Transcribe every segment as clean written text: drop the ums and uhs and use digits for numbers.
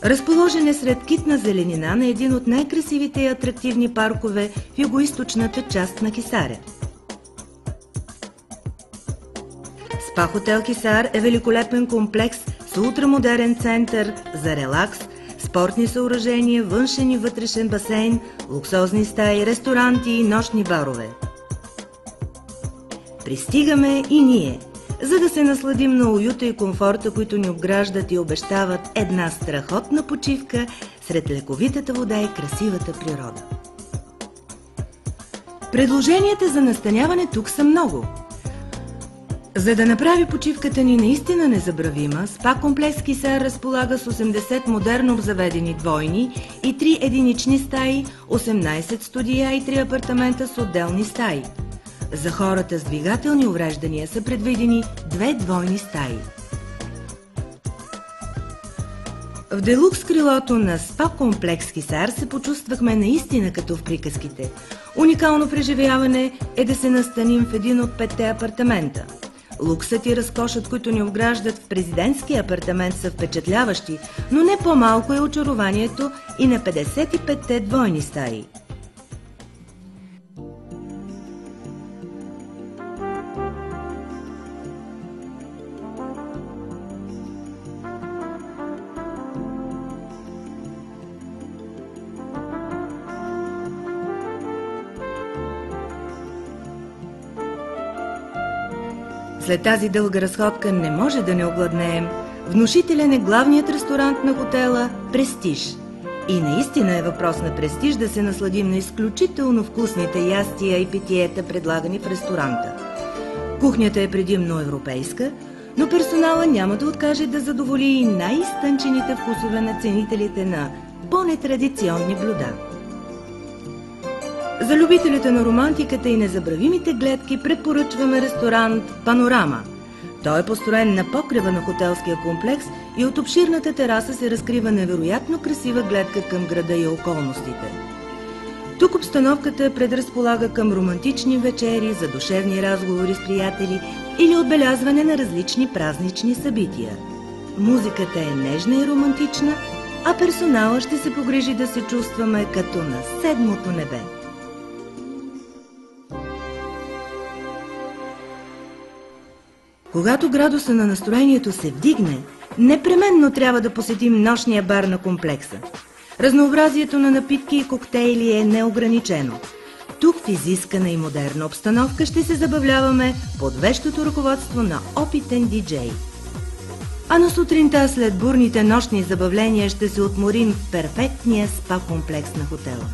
Разположен е сред китна зеленина на един от най-красивите и атрактивни паркове в югоизточната част на Хисаря. Спа хотел Хисар е великолепен комплекс с ултрамодерен център за релакс, спортни съоръжения, външен и вътрешен басейн, луксозни стаи, ресторанти и нощни барове. Пристигаме и ние, за да се насладим на уюта и комфорта, които ни обграждат и обещават една страхотна почивка сред лековитата вода и красивата природа. Предложенията за настаняване тук са много. За да направи почивката ни наистина незабравима, спа комплекс Хисар разполага с 80 модерно обзаведени двойни и 3 единични стаи, 18 студия и 3 апартамента с отделни стаи. За хората с двигателни увреждания са предвидени 2 двойни стаи. В делукс крилото на спа комплекс Хисар се почувствахме наистина като в приказките. Уникално преживяване е да се настаним в един от 5 апартамента. Луксът и разкошът, които ни обграждат в президентския апартамент, са впечатляващи, но не по-малко е очарованието и на 55-те двойни стаи. След тази дълга разходка не може да не огладнеем. Внушителен е главният ресторант на хотела Престиж. И наистина е въпрос на престиж да се насладим на изключително вкусните ястия и питиета, предлагани в ресторанта. Кухнята е предимно европейска, но персонала няма да откаже да задоволи и най-изтънчените вкусове на ценителите на по-нетрадиционни блюда. За любителите на романтиката и незабравимите гледки препоръчваме ресторант Панорама. Той е построен на покрива на хотелския комплекс и от обширната тераса се разкрива невероятно красива гледка към града и околностите. Тук обстановката предразполага към романтични вечери, задушевни разговори с приятели или отбелязване на различни празнични събития. Музиката е нежна и романтична, а персонала ще се погрижи да се чувстваме като на 7-то небе. Когато градуса на настроението се вдигне, непременно трябва да посетим нощния бар на комплекса. Разнообразието на напитки и коктейли е неограничено. Тук в изискана и модерна обстановка ще се забавляваме под вещото ръководство на опитен диджей. А на сутринта след бурните нощни забавления ще се отморим в перфектния спа комплекс на хотела.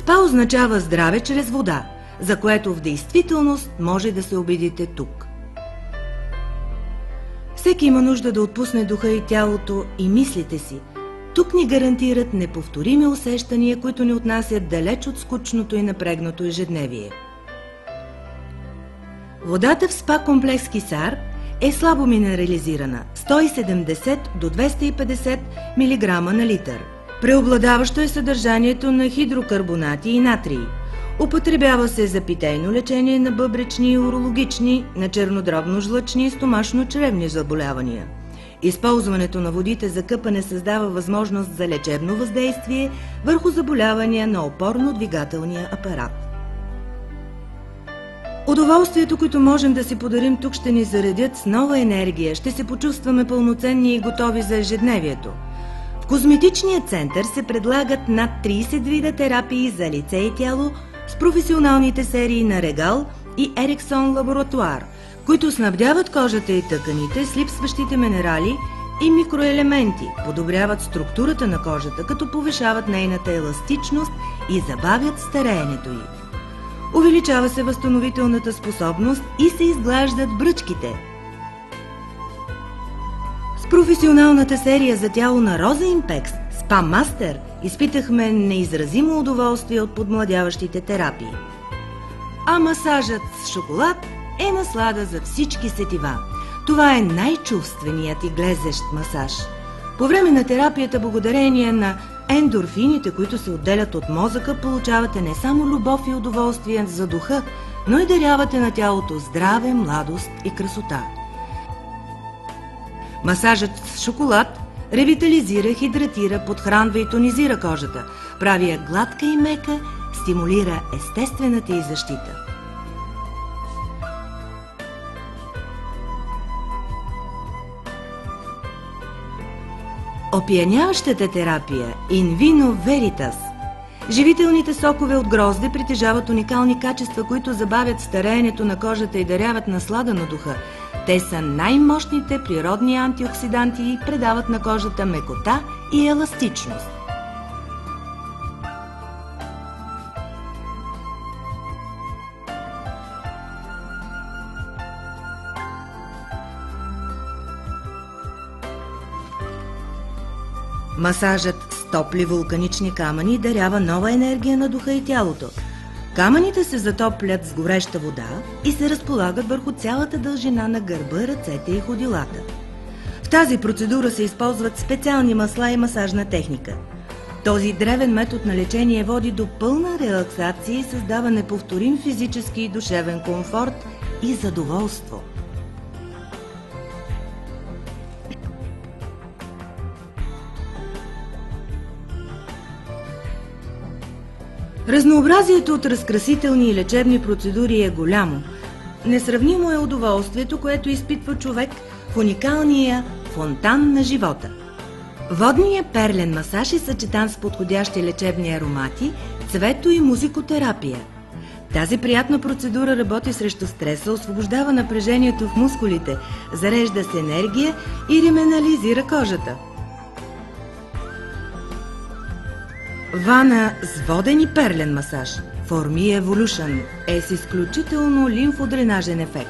Спа означава здраве чрез вода, за което в действителност може да се убедите тук. Всеки има нужда да отпусне духа и тялото и мислите си. Тук ни гарантират неповторими усещания, които ни отнасят далеч от скучното и напрегнато ежедневие. Водата в спа комплекс Хисар е слабо минерализирана – 170 до 250 мг на литър. Преобладаващо е съдържанието на хидрокарбонати и натрий. Употребява се за питейно лечение на бъбречни и урологични, на чернодробно-жлъчни и стомашно-чревни заболявания. Използването на водите за къпане създава възможност за лечебно въздействие върху заболявания на опорно-двигателния апарат. Удоволствието, което можем да си подарим тук, ще ни заредят с нова енергия, ще се почувстваме пълноценни и готови за ежедневието. В козметичния център се предлагат над 30 вида терапии за лице и тяло с професионалните серии на Регал и Ериксон Лаборатуар, които снабдяват кожата и тъканите с липсващите минерали и микроелементи, подобряват структурата на кожата, като повишават нейната еластичност и забавят стареенето й. Увеличава се възстановителната способност и се изглаждат бръчките. С професионалната серия за тяло на Роза Импекс Спа Мастер изпитахме неизразимо удоволствие от подмладяващите терапии. А масажът с шоколад е наслада за всички сетива. Това е най-чувственият и глезещ масаж. По време на терапията, благодарение на ендорфините, които се отделят от мозъка, получавате не само любов и удоволствие за духа, но и дарявате на тялото здраве, младост и красота. Масажът с шоколад ревитализира, хидратира, подхранва и тонизира кожата, прави я гладка и мека, стимулира естествената й защита. Опияняващата терапия In Vino Veritas. Живителните сокове от грозде притежават уникални качества, които забавят стареенето на кожата и даряват наслада на духа. Те са най-мощните природни антиоксиданти и предават на кожата мекота и еластичност. Масажът с топли вулканични камъни дарява нова енергия на духа и тялото. Камъните се затоплят с гореща вода и се разполагат върху цялата дължина на гърба, ръцете и ходилата. В тази процедура се използват специални масла и масажна техника. Този древен метод на лечение води до пълна релаксация и създава неповторим физически и душевен комфорт и задоволство. Разнообразието от разкрасителни и лечебни процедури е голямо. Несравнимо е удоволствието, което изпитва човек в уникалния фонтан на живота. Водният перлен масаж е съчетан с подходящи лечебни аромати, цвето и музикотерапия. Тази приятна процедура работи срещу стреса, освобождава напрежението в мускулите, зарежда с енергия и реминализира кожата. Вана с воден и перлен масаж For Me Evolution е с изключително лимфодренажен ефект.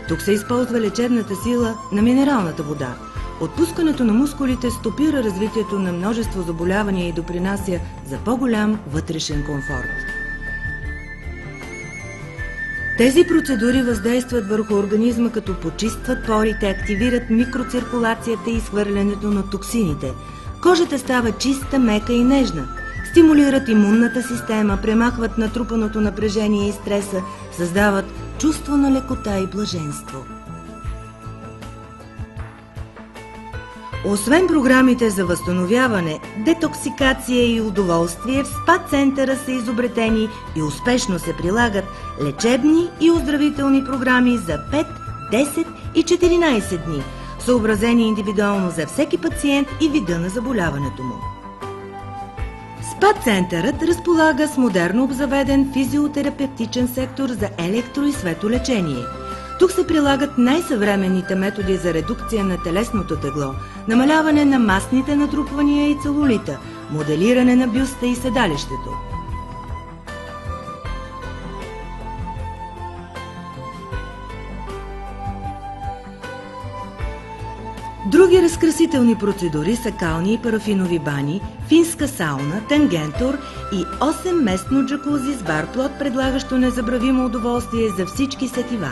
Тук се използва лечебната сила на минералната вода. Отпускането на мускулите стопира развитието на множество заболявания и допринася за по-голям вътрешен комфорт. Тези процедури въздействат върху организма, като почистват порите, активират микроциркулацията и изхвърлянето на токсините. Кожата става чиста, мека и нежна. Стимулират имунната система, премахват натрупаното напрежение и стреса, създават чувство на лекота и блаженство. Освен програмите за възстановяване, детоксикация и удоволствие, в спа центъра са изобретени и успешно се прилагат лечебни и оздравителни програми за 5, 10 и 14 дни, съобразени индивидуално за всеки пациент и вида на заболяването му. СПА-центърът разполага с модерно обзаведен физиотерапевтичен сектор за електро- и светолечение. Тук се прилагат най-съвременните методи за редукция на телесното тегло, намаляване на масните натрупвания и целулита, моделиране на бюста и седалището. Други разкрасителни процедури са кални и парафинови бани, финска сауна, тангентор и 8-местно джакузи с бар-плот, предлагащо незабравимо удоволствие за всички сетива.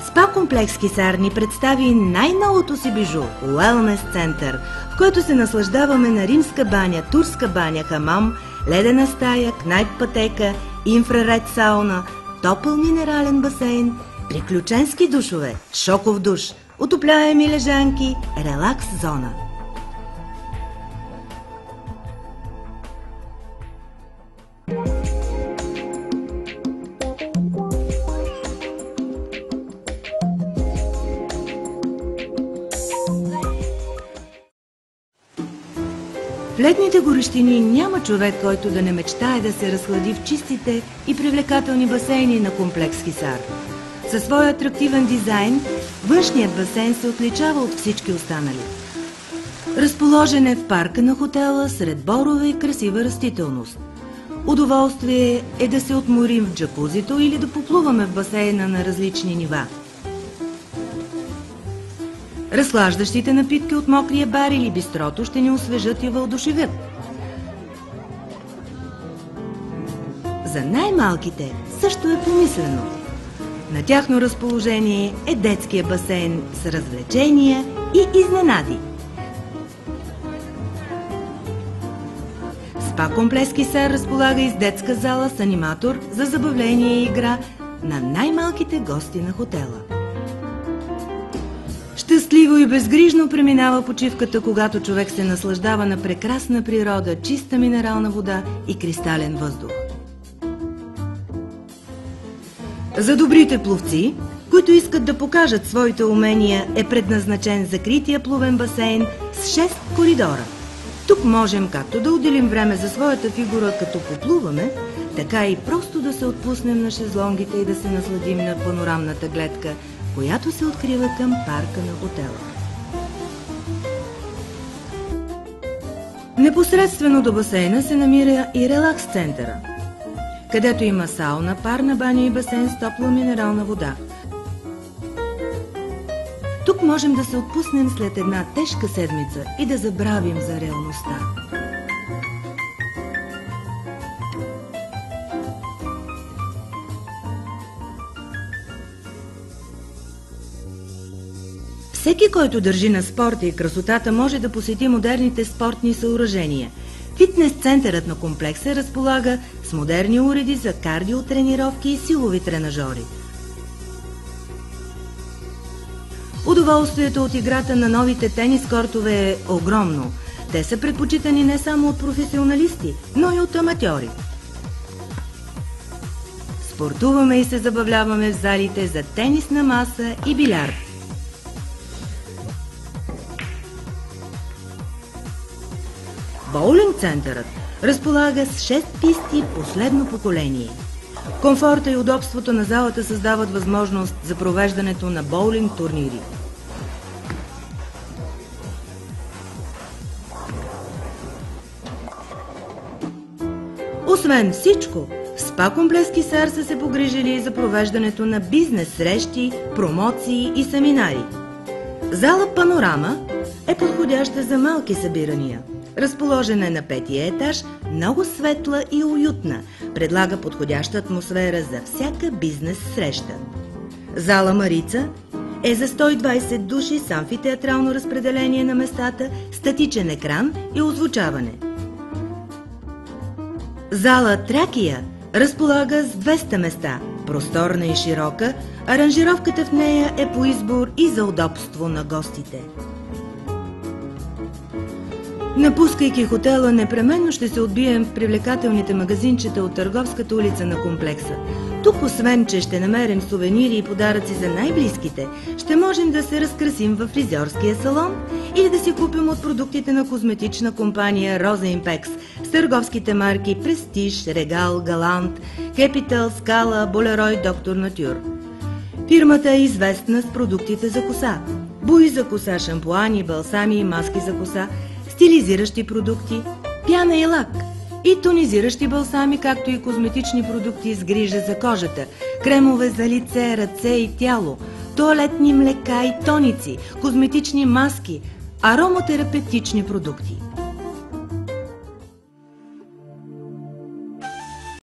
Спа комплекс Хисар ни представи най-новото си бижу – Уелнес център, в който се наслаждаваме на римска баня, турска баня, хамам, ледена стая, кнайп пътека, инфраред сауна, топъл минерален басейн, приключенски душове, шоков душ, отопляеми лежанки, релакс зона. В летните горещини няма човек, който да не мечтае да се разхлади в чистите и привлекателни басейни на комплекс Хисар. Със своя атрактивен дизайн, външният басейн се отличава от всички останали. Разположен е в парка на хотела сред борове и красива растителност. Удоволствие е да се отморим в джакузито или да поплуваме в басейна на различни нива. Разхлаждащите напитки от мокрия бар или бистрото ще ни освежат и въодушевят. За най-малките също е помислено. На тяхно разположение е детския басейн с развлечения и изненади. Спа комплекс Кисар разполага и с детска зала с аниматор за забавление и игра на най-малките гости на хотела. Щастливо и безгрижно преминава почивката, когато човек се наслаждава на прекрасна природа, чиста минерална вода и кристален въздух. За добрите пловци, които искат да покажат своите умения, е предназначен закрития плувен басейн с 6 коридора. Тук можем както да отделим време за своята фигура, като поплуваме, така и просто да се отпуснем на шезлонгите и да се насладим на панорамната гледка, която се открива към парка на хотела. Непосредствено до басейна се намира и релакс центъра, където има сауна, парна баня и басейн с топла минерална вода. Тук можем да се отпуснем след една тежка седмица и да забравим за реалността. Всеки, който държи на спорта и красотата, може да посети модерните спортни съоръжения. Фитнес-центърът на комплекса разполага с модерни уреди за кардиотренировки и силови тренажори. Удоволствието от играта на новите тенис-кортове е огромно. Те са предпочитани не само от професионалисти, но и от аматьори. Спортуваме и се забавляваме в залите за тенисна маса и билярд. Боулинг-центърът разполага с 6 писти последно поколение. Комфорта и удобството на залата създават възможност за провеждането на боулинг турнири. Освен всичко, в спа комплекс Кисар са се погрижили за провеждането на бизнес срещи, промоции и семинари. Зала Панорама е подходяща за малки събирания. Разположена е на 5-тия етаж, много светла и уютна, предлага подходяща атмосфера за всяка бизнес среща. Зала Марица е за 120 души с амфитеатрално разпределение на местата, статичен екран и озвучаване. Зала Тракия разполага с 200 места, просторна и широка, аранжировката в нея е по избор и за удобство на гостите. Напускайки хотела, непременно ще се отбием в привлекателните магазинчета от търговската улица на комплекса. Тук, освен че ще намерим сувенири и подаръци за най-близките, ще можем да се разкрасим във фризьорския салон или да си купим от продуктите на козметична компания Роза Импекс с търговските марки Престиж, Регал, Галант, Кепитал, Скала, Болерой, Доктор Натюр. Фирмата е известна с продуктите за коса. Буи за коса, шампуани, балсами и маски за коса, стилизиращи продукти, пяна и лак и тонизиращи балсами, както и козметични продукти с грижа за кожата, кремове за лице, ръце и тяло, тоалетни млека и тоници, козметични маски, ароматерапевтични продукти.